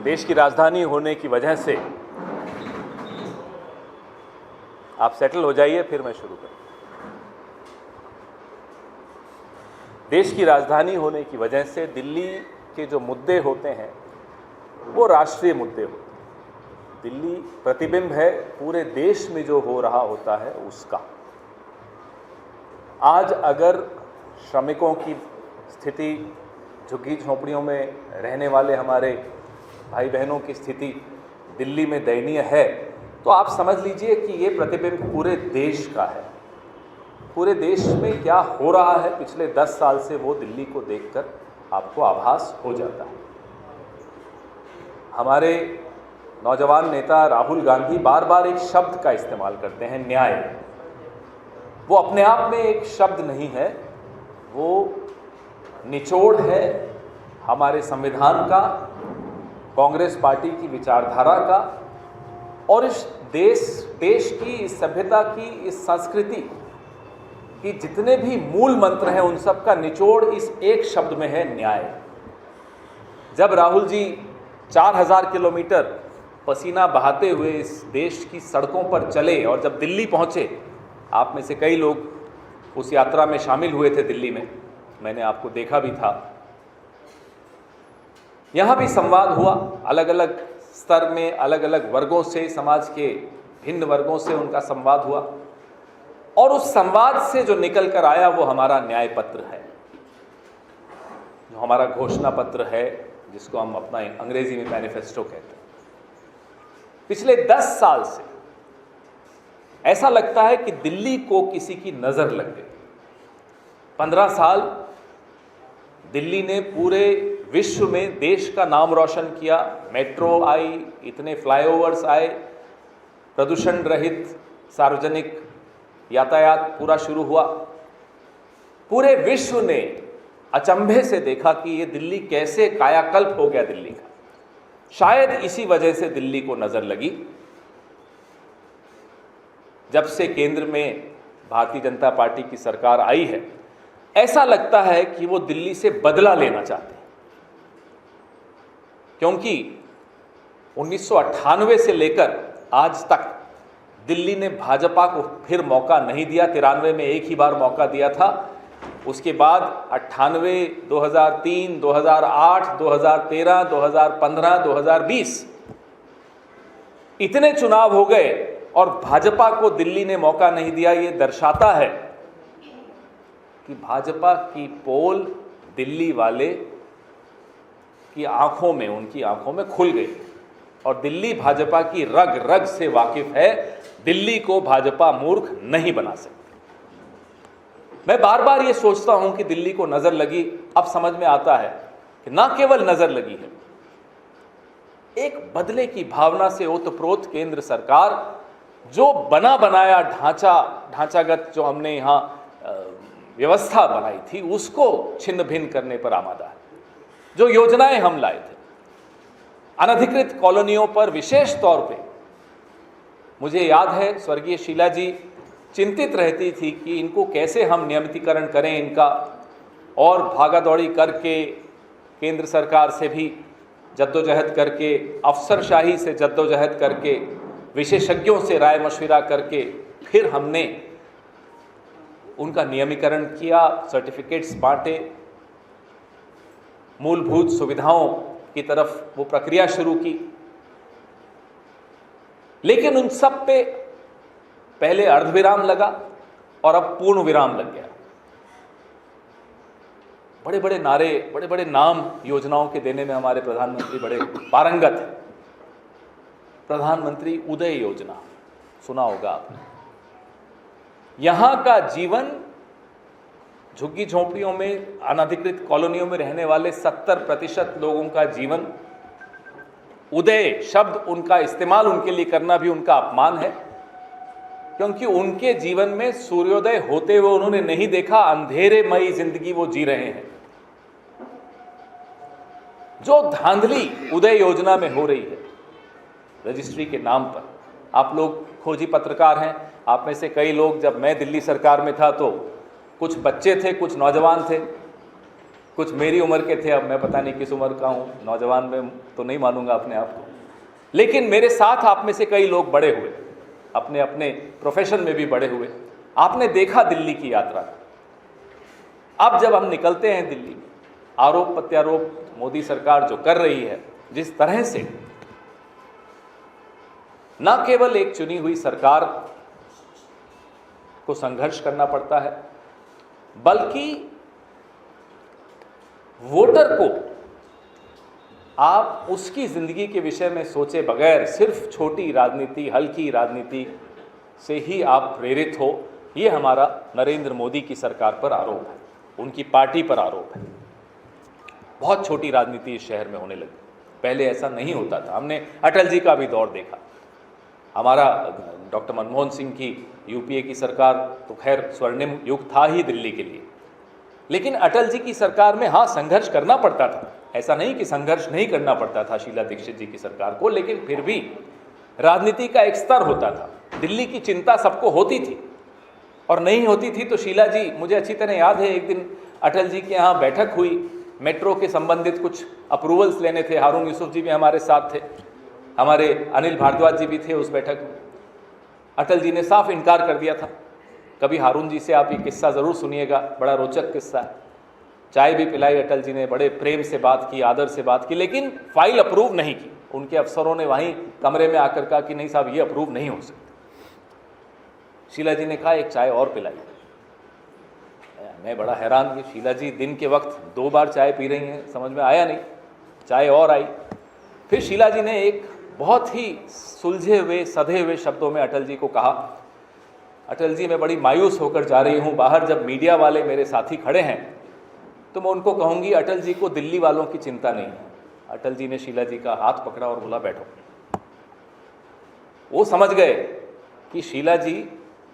देश की राजधानी होने की वजह से आप सेटल हो जाइए, फिर मैं शुरू करूँ। देश की राजधानी होने की वजह से दिल्ली के जो मुद्दे होते हैं वो राष्ट्रीय मुद्दे होते हैं। दिल्ली प्रतिबिंब है पूरे देश में जो हो रहा होता है उसका। आज अगर श्रमिकों की स्थिति, झुग्गी झोंपड़ियों में रहने वाले हमारे भाई बहनों की स्थिति दिल्ली में दयनीय है, तो आप समझ लीजिए कि ये प्रतिबिंब पूरे देश का है। पूरे देश में क्या हो रहा है पिछले 10 साल से, वो दिल्ली को देखकर आपको आभास हो जाता है। हमारे नौजवान नेता राहुल गांधी बार बार एक शब्द का इस्तेमाल करते हैं, न्याय। वो अपने आप में एक शब्द नहीं है, वो निचोड़ है हमारे संविधान का, कांग्रेस पार्टी की विचारधारा का और इस देश की, इस सभ्यता की, इस संस्कृति कि जितने भी मूल मंत्र हैं उन सब का निचोड़ इस एक शब्द में है, न्याय। जब राहुल जी 4000 किलोमीटर पसीना बहाते हुए इस देश की सड़कों पर चले और जब दिल्ली पहुंचे, आप में से कई लोग उस यात्रा में शामिल हुए थे दिल्ली में, मैंने आपको देखा भी था। यहाँ भी संवाद हुआ, अलग अलग स्तर में अलग अलग वर्गों से, समाज के भिन्न वर्गों से उनका संवाद हुआ और उस संवाद से जो निकल कर आया वो हमारा न्याय पत्र है, जो हमारा घोषणा पत्र है, जिसको हम अपना अंग्रेजी में मैनिफेस्टो कहते हैं। पिछले 10 साल से ऐसा लगता है कि दिल्ली को किसी की नजर लग गई। 15 साल दिल्ली ने पूरे विश्व में देश का नाम रोशन किया। मेट्रो आई, इतने फ्लाईओवर्स आए, प्रदूषण रहित सार्वजनिक यातायात पूरा शुरू हुआ। पूरे विश्व ने अचंभे से देखा कि ये दिल्ली कैसे कायाकल्प हो गया दिल्ली का। शायद इसी वजह से दिल्ली को नजर लगी। जब से केंद्र में भारतीय जनता पार्टी की सरकार आई है, ऐसा लगता है कि वो दिल्ली से बदला लेना चाहते हैं, क्योंकि 1998 से लेकर आज तक दिल्ली ने भाजपा को फिर मौका नहीं दिया। 93 में एक ही बार मौका दिया था, उसके बाद 98, 2003, 2008, 2013, 2015, 2020 इतने चुनाव हो गए और भाजपा को दिल्ली ने मौका नहीं दिया। ये दर्शाता है कि भाजपा की पोल दिल्ली वाले की आंखों में, उनकी आंखों में खुल गई और दिल्ली भाजपा की रग रग से वाकिफ है। दिल्ली को भाजपा मूर्ख नहीं बना सकती। मैं बार बार ये सोचता हूं कि दिल्ली को नजर लगी। अब समझ में आता है कि ना केवल नजर लगी है, एक बदले की भावना से ओतप्रोत केंद्र सरकार जो बना बनाया ढांचागत जो हमने यहां व्यवस्था बनाई थी उसको छिन्न भिन्न करने पर आमादा है। जो योजनाएं हम लाए थे, अनधिकृत कॉलोनियों पर विशेष तौर पे, मुझे याद है स्वर्गीय शीला जी चिंतित रहती थी कि इनको कैसे हम नियमितीकरण करें इनका, और भागादौड़ी करके केंद्र सरकार से भी जद्दोजहद करके, अफसरशाही से जद्दोजहद करके, विशेषज्ञों से राय मशविरा करके फिर हमने उनका नियमीकरण किया, सर्टिफिकेट्स बांटे, मूलभूत सुविधाओं की तरफ वो प्रक्रिया शुरू की। लेकिन उन सब पे पहले अर्धविराम लगा और अब पूर्ण विराम लग गया। बड़े बड़े नारे, बड़े बड़े नाम योजनाओं के देने में हमारे प्रधानमंत्री बड़े पारंगत हैं। प्रधानमंत्री उदय योजना सुना होगा आपने। यहां का जीवन, झुग्गी झोंपड़ियों में, अनधिकृत कॉलोनियों में रहने वाले 70% लोगों का जीवन, उदय शब्द उनका इस्तेमाल उनके लिए करना भी उनका अपमान है, क्योंकि उनके जीवन में सूर्योदय होते हुए उन्होंने नहीं देखा, अंधेरेमयी जिंदगी वो जी रहे हैं। जो धांधली उदय योजना में हो रही है रजिस्ट्री के नाम पर, आप लोग खोजी पत्रकार हैं, आप में से कई लोग, जब मैं दिल्ली सरकार में था तो कुछ बच्चे थे, कुछ नौजवान थे, कुछ मेरी उम्र के थे, अब मैं पता नहीं किस उम्र का हूँ, नौजवान में तो नहीं मानूंगा अपने आप को, लेकिन मेरे साथ आप में से कई लोग बड़े हुए, अपने अपने प्रोफेशन में भी बड़े हुए। आपने देखा दिल्ली की यात्रा। अब जब हम निकलते हैं दिल्ली में, आरोप प्रत्यारोप मोदी सरकार जो कर रही है, जिस तरह से न केवल एक चुनी हुई सरकार को संघर्ष करना पड़ता है, बल्कि वोटर को आप उसकी जिंदगी के विषय में सोचे बगैर सिर्फ छोटी राजनीति, हल्की राजनीति से ही आप प्रेरित हो, ये हमारा नरेंद्र मोदी की सरकार पर आरोप है, उनकी पार्टी पर आरोप है। बहुत छोटी राजनीति इस शहर में होने लगी, पहले ऐसा नहीं होता था। हमने अटल जी का भी दौर देखा, हमारा डॉक्टर मनमोहन सिंह की यूपीए की सरकार तो खैर स्वर्णिम युग था ही दिल्ली के लिए, लेकिन अटल जी की सरकार में हाँ संघर्ष करना पड़ता था, ऐसा नहीं कि संघर्ष नहीं करना पड़ता था शीला दीक्षित जी की सरकार को, लेकिन फिर भी राजनीति का एक स्तर होता था। दिल्ली की चिंता सबको होती थी, और नहीं होती थी तो शीला जी, मुझे अच्छी तरह याद है, एक दिन अटल जी के यहाँ बैठक हुई, मेट्रो के संबंधित कुछ अप्रूवल्स लेने थे, हारून यूसुफ जी भी हमारे साथ थे, हमारे अनिल भारद्वाज जी भी थे उस बैठक में। अटल जी ने साफ इनकार कर दिया था। कभी हारून जी से आप ये किस्सा ज़रूर सुनिएगा, बड़ा रोचक किस्सा है। चाय भी पिलाई अटल जी ने, बड़े प्रेम से बात की, आदर से बात की, लेकिन फाइल अप्रूव नहीं की। उनके अफसरों ने वहीं कमरे में आकर कहा कि नहीं साहब ये अप्रूव नहीं हो सकता। शीला जी ने कहा एक चाय और पिलाई। मैं बड़ा हैरान कि शीला जी दिन के वक्त 2 बार चाय पी रही हैं, समझ में आया नहीं। चाय और आई। फिर शीला जी ने एक बहुत ही सुलझे हुए, सधे हुए शब्दों में अटल जी को कहा, अटल जी मैं बड़ी मायूस होकर जा रही हूँ, बाहर जब मीडिया वाले मेरे साथी खड़े हैं तो मैं उनको कहूँगी अटल जी को दिल्ली वालों की चिंता नहीं है। अटल जी ने शीला जी का हाथ पकड़ा और बोला बैठो। वो समझ गए कि शीला जी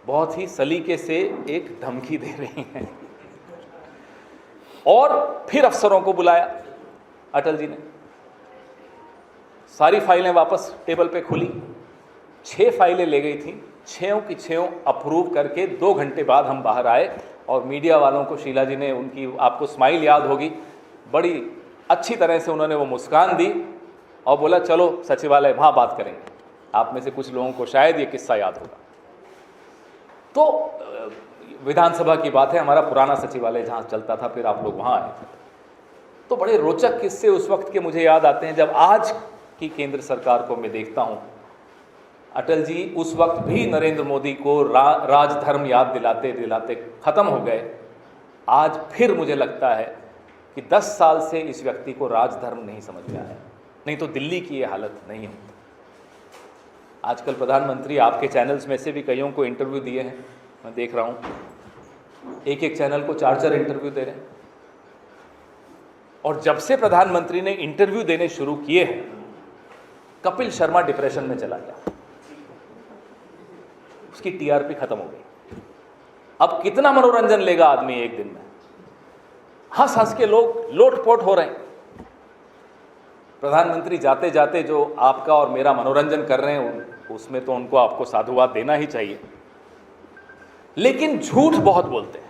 बहुत ही सलीके से एक धमकी दे रही हैं, और फिर अफसरों को बुलाया अटल जी ने। सारी फाइलें वापस टेबल पे खुली, 6 फाइलें ले गई थी, 6 की 6 अप्रूव करके 2 घंटे बाद हम बाहर आए, और मीडिया वालों को शीला जी ने, उनकी आपको स्माइल याद होगी, बड़ी अच्छी तरह से उन्होंने वो मुस्कान दी और बोला चलो सचिवालय वहाँ बात करेंगे। आप में से कुछ लोगों को शायद ये किस्सा याद होगा। तो विधानसभा की बात है, हमारा पुराना सचिवालय जहाँ चलता था, फिर आप लोग वहाँ आए थे। तो बड़े रोचक किस्से उस वक्त के मुझे याद आते हैं, जब आज की केंद्र सरकार को मैं देखता हूँ। अटल जी उस वक्त भी नरेंद्र मोदी को राजधर्म याद दिलाते दिलाते खत्म हो गए। आज फिर मुझे लगता है कि 10 साल से इस व्यक्ति को राजधर्म नहीं समझ में आया, नहीं तो दिल्ली की ये हालत नहीं होती। आजकल प्रधानमंत्री आपके चैनल्स में से भी कईयों को इंटरव्यू दिए हैं, मैं देख रहा हूँ, एक चैनल को 4 इंटरव्यू दे रहे हैं। और जब से प्रधानमंत्री ने इंटरव्यू देने शुरू किए हैं, कपिल शर्मा डिप्रेशन में चला गया, उसकी टीआरपी खत्म हो गई। अब कितना मनोरंजन लेगा आदमी एक दिन में? हंस हंस के लोग लोटपोट हो रहे हैं। प्रधानमंत्री जाते जाते जो आपका और मेरा मनोरंजन कर रहे हैं, उसमें तो उनको आपको साधुवाद देना ही चाहिए, लेकिन झूठ बहुत बोलते हैं।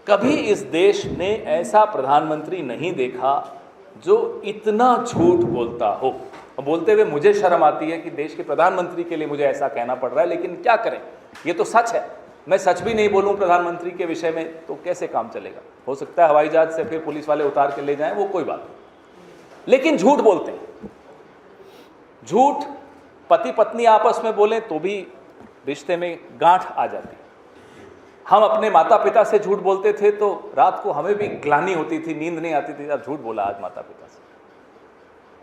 कभी इस देश ने ऐसा प्रधानमंत्री नहीं देखा जो इतना झूठ बोलता हो। बोलते हुए मुझे शर्म आती है कि देश के प्रधानमंत्री के लिए मुझे ऐसा कहना पड़ रहा है, लेकिन क्या करें, ये तो सच है। मैं सच भी नहीं बोलूं प्रधानमंत्री के विषय में तो कैसे काम चलेगा? हो सकता है हवाई जहाज से फिर पुलिस वाले उतार के ले जाएं, वो कोई बात नहीं, लेकिन झूठ बोलते हैं। झूठ पति पत्नी आपस में बोलें तो भी रिश्ते में गांठ आ जाती। हम अपने माता पिता से झूठ बोलते थे तो रात को हमें भी ग्लानि होती थी, नींद नहीं आती थी, यार झूठ बोला आज माता पिता से।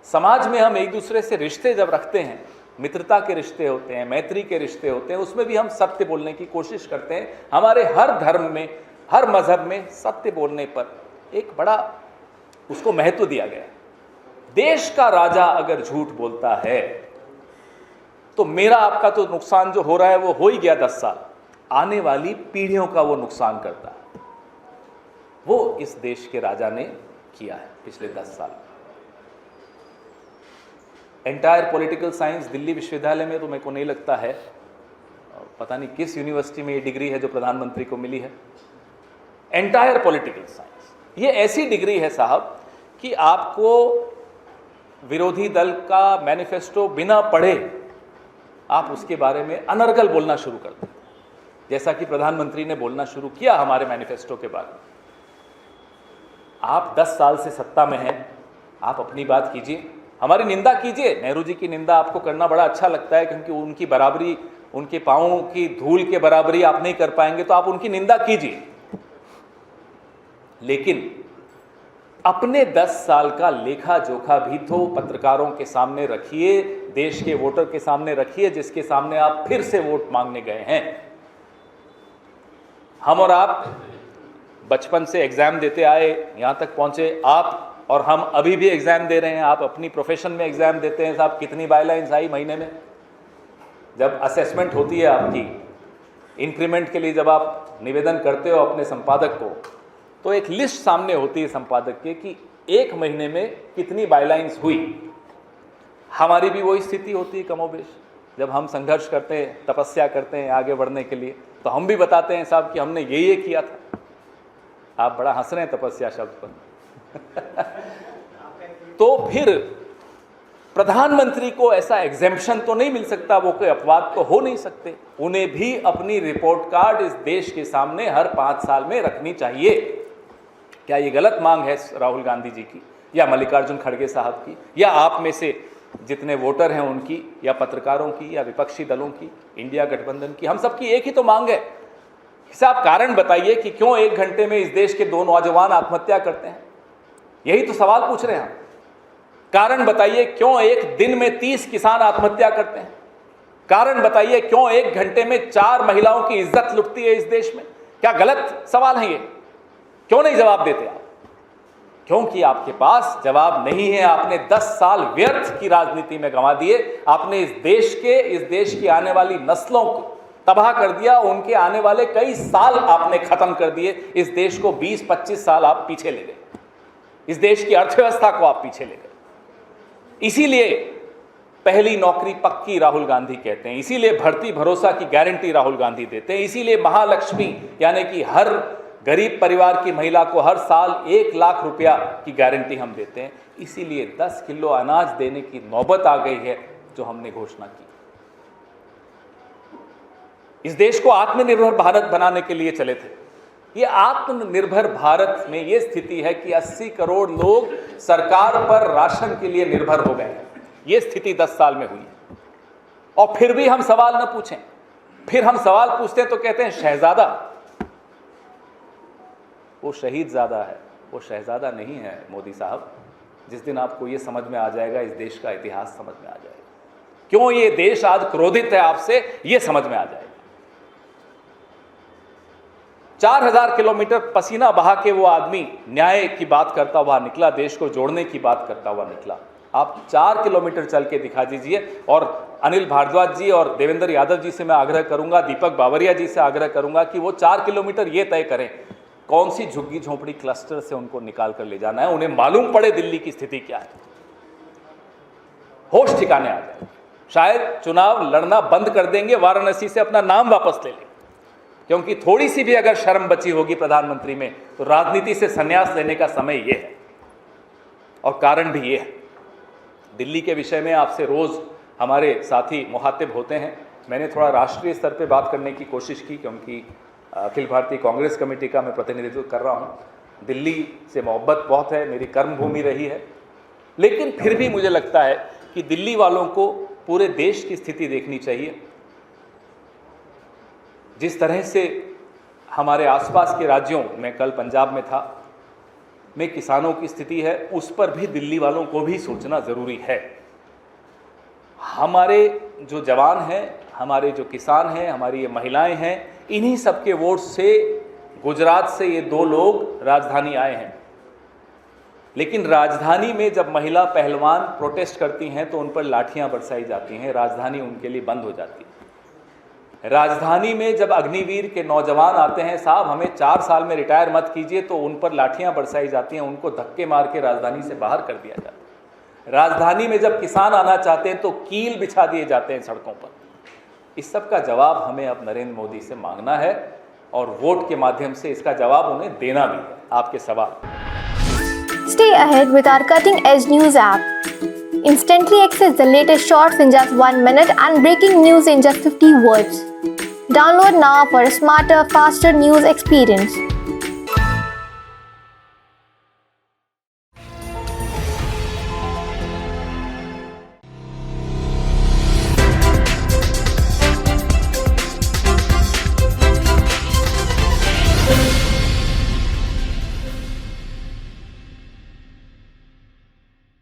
समाज में हम एक दूसरे से रिश्ते जब रखते हैं, मित्रता के रिश्ते होते हैं, मैत्री के रिश्ते होते हैं, उसमें भी हम सत्य बोलने की कोशिश करते हैं। हमारे हर धर्म में, हर मजहब में सत्य बोलने पर एक बड़ा उसको महत्व दिया गया है। देश का राजा अगर झूठ बोलता है तो मेरा आपका तो नुकसान जो हो रहा है वो हो ही गया 10 साल, आने वाली पीढ़ियों का वो नुकसान करता है। वो इस देश के राजा ने किया है पिछले 10 साल। एंटायर पॉलिटिकल साइंस दिल्ली विश्वविद्यालय में तो मेरे को नहीं लगता है, पता नहीं किस यूनिवर्सिटी में ये डिग्री है जो प्रधानमंत्री को मिली है। Entire political science. ये ऐसी डिग्री है साहब कि आपको विरोधी दल का मैनिफेस्टो बिना पढ़े आप उसके बारे में अनर्गल बोलना शुरू कर देते, जैसा कि प्रधानमंत्री ने बोलना शुरू किया हमारे मैनिफेस्टो के बारे में। आप 10 साल से सत्ता में हैं, आप अपनी बात कीजिए, हमारी निंदा कीजिए। नेहरू जी की निंदा आपको करना बड़ा अच्छा लगता है, क्योंकि उनकी बराबरी, उनके पांवों की धूल के बराबरी आप नहीं कर पाएंगे, तो आप उनकी निंदा कीजिए। लेकिन अपने 10 साल का लेखा जोखा भी तो पत्रकारों के सामने रखिए, देश के वोटर के सामने रखिए, जिसके सामने आप फिर से वोट मांगने गए हैं। हम और आप बचपन से एग्जाम देते आए, यहां तक पहुंचे। आप और हम अभी भी एग्जाम दे रहे हैं। आप अपनी प्रोफेशन में एग्जाम देते हैं साहब। कितनी बायलाइंस आई महीने में? जब असेसमेंट होती है आपकी, इंक्रीमेंट के लिए जब आप निवेदन करते हो अपने संपादक को, तो एक लिस्ट सामने होती है संपादक के कि एक महीने में कितनी बायलाइंस हुई। हमारी भी वही स्थिति होती है कमोबेश। जब हम संघर्ष करते हैं, तपस्या करते हैं आगे बढ़ने के लिए, तो हम भी बताते हैं साहब कि हमने ये किया था। आप बड़ा हंस रहे हैं तपस्या शब्द पर। तो फिर प्रधानमंत्री को ऐसा एग्जेम्पशन तो नहीं मिल सकता, वो कोई अपवाद तो हो नहीं सकते। उन्हें भी अपनी रिपोर्ट कार्ड इस देश के सामने हर 5 साल में रखनी चाहिए। क्या ये गलत मांग है राहुल गांधी जी की, या मल्लिकार्जुन खड़गे साहब की, या आप में से जितने वोटर हैं उनकी, या पत्रकारों की, या विपक्षी दलों की, इंडिया गठबंधन की? हम सबकी एक ही तो मांग है। आप कारण बताइए कि क्यों 1 घंटे में इस देश के 2 नौजवान आत्महत्या करते हैं? यही तो सवाल पूछ रहे हैं हम। कारण बताइए क्यों एक दिन में 30 किसान आत्महत्या करते हैं? कारण बताइए क्यों 1 घंटे में 4 महिलाओं की इज्जत लुटती है इस देश में? क्या गलत सवाल है ये? क्यों नहीं जवाब देते आप? क्योंकि आपके पास जवाब नहीं है। आपने 10 साल व्यर्थ की राजनीति में गंवा दिए। आपने इस देश की आने वाली नस्लों को तबाह कर दिया। उनके आने वाले कई साल आपने खत्म कर दिए। इस देश को 20-25 साल आप पीछे ले गए। इस देश की अर्थव्यवस्था को आप पीछे ले गए। इसीलिए पहली नौकरी पक्की राहुल गांधी कहते हैं, इसीलिए भर्ती भरोसा की गारंटी राहुल गांधी देते हैं, इसीलिए महालक्ष्मी यानी कि हर गरीब परिवार की महिला को हर साल 1 लाख रुपया की गारंटी हम देते हैं, इसीलिए 10 किलो अनाज देने की नौबत आ गई है जो हमने घोषणा की। इस देश को आत्मनिर्भर भारत बनाने के लिए चले थे। ये आत्मनिर्भर भारत में ये स्थिति है कि 80 करोड़ लोग सरकार पर राशन के लिए निर्भर हो गए हैं। ये स्थिति 10 साल में हुई है। और फिर भी हम सवाल न पूछें। फिर हम सवाल पूछते हैं तो कहते हैं शहजादा। वो शहीद ज़्यादा है, वो शहजादा नहीं है मोदी साहब। जिस दिन आपको ये समझ में आ जाएगा, इस देश का इतिहास समझ में आ जाएगा, क्यों ये देश आज क्रोधित है आपसे, ये समझ में आ जाएगा। 4000 किलोमीटर पसीना बहा के वो आदमी न्याय की बात करता हुआ निकला, देश को जोड़ने की बात करता हुआ निकला। आप 4 किलोमीटर चल के दिखा दीजिए। और अनिल भारद्वाज जी और देवेंद्र यादव जी से मैं आग्रह करूंगा, दीपक बावरिया जी से आग्रह करूंगा कि वो 4 किलोमीटर ये तय करें कौन सी झुग्गी झोंपड़ी क्लस्टर से उनको निकाल कर ले जाना है। उन्हें मालूम पड़े दिल्ली की स्थिति क्या है, होश ठिकाने आ जाए। शायद चुनाव लड़ना बंद कर देंगे, वाराणसी से अपना नाम वापस ले लेंगे, क्योंकि थोड़ी सी भी अगर शर्म बची होगी प्रधानमंत्री में तो राजनीति से संन्यास लेने का समय ये है। और कारण भी ये है। दिल्ली के विषय में आपसे रोज हमारे साथी मुखातिब होते हैं। मैंने थोड़ा राष्ट्रीय स्तर पे बात करने की कोशिश की, क्योंकि अखिल भारतीय कांग्रेस कमेटी का मैं प्रतिनिधित्व कर रहा हूँ। दिल्ली से मोहब्बत बहुत है, मेरी कर्मभूमि रही है। लेकिन फिर भी मुझे लगता है कि दिल्ली वालों को पूरे देश की स्थिति देखनी चाहिए। जिस तरह से हमारे आसपास के राज्यों में, कल पंजाब में था, में किसानों की स्थिति है, उस पर भी दिल्ली वालों को भी सोचना ज़रूरी है। हमारे जो जवान हैं, हमारे जो किसान हैं, हमारी ये महिलाएं हैं, इन्हीं सबके वोट से गुजरात से ये 2 लोग राजधानी आए हैं। लेकिन राजधानी में जब महिला पहलवान प्रोटेस्ट करती हैं तो उन पर लाठियां बरसाई जाती हैं, राजधानी उनके लिए बंद हो जाती है। राजधानी में जब अग्निवीर के नौजवान आते हैं, साहब हमें 4 साल में रिटायर मत कीजिए, तो उन पर लाठियां बरसाई जाती हैं, उनको धक्के मार के राजधानी से बाहर कर दिया जाता है। राजधानी में जब किसान आना चाहते हैं तो कील बिछा दिए जाते हैं सड़कों पर। इस सब का जवाब हमें अब नरेंद्र मोदी से मांगना है और वोट के माध्यम से इसका जवाब उन्हें देना भी है। आपके सवाल। Stay ahead with our cutting-edge news app. Instantly access the latest shorts in just 1 minute and breaking news in just 50 words. Download now for a smarter, faster news experience.